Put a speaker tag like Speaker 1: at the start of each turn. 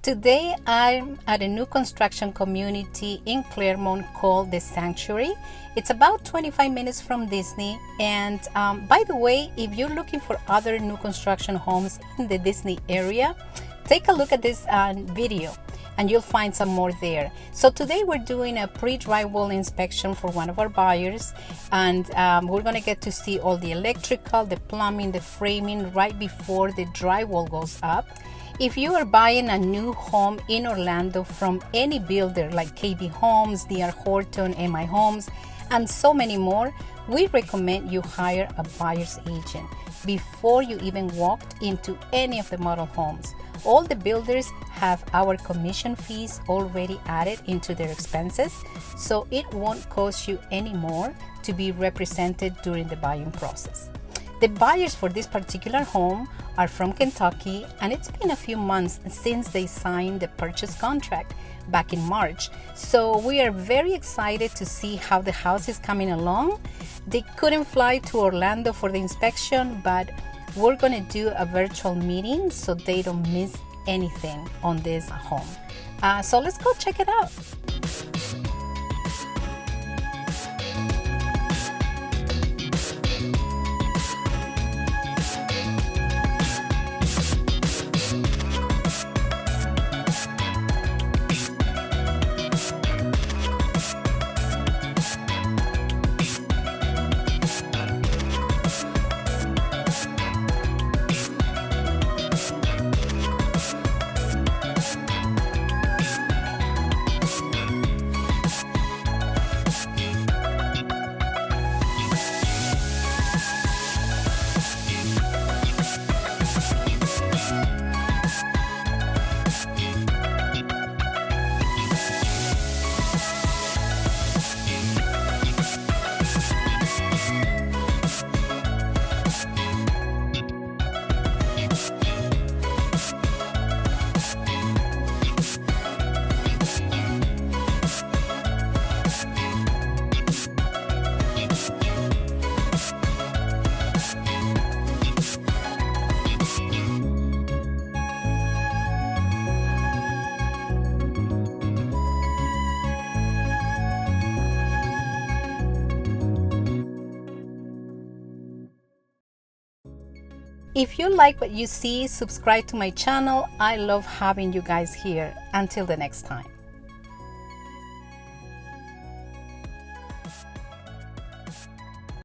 Speaker 1: Today I'm at a new construction community in Claremont called The Sanctuary. It's about 25 minutes from Disney, and by the way, if you're looking for other new construction homes in the Disney area, take a look at this video and you'll find some more there. So today we're doing a pre-drywall inspection for one of our buyers, and we're gonna get to see all the electrical, the plumbing, the framing right before the drywall goes up. If you are buying a new home in Orlando from any builder like KB Homes, DR Horton, MI Homes, and so many more, we recommend you hire a buyer's agent before you even walked into any of the model homes. All the builders have our commission fees already added into their expenses, so it won't cost you any more to be represented during the buying process. The buyers for this particular home are from Kentucky, and it's been a few months since they signed the purchase contract back in March. So we are very excited to see how the house is coming along. They couldn't fly to Orlando for the inspection, but we're gonna do a virtual meeting so they don't miss anything on this home. So let's go check it out. If you like what you see, subscribe to my channel. I love having you guys here. Until the next time.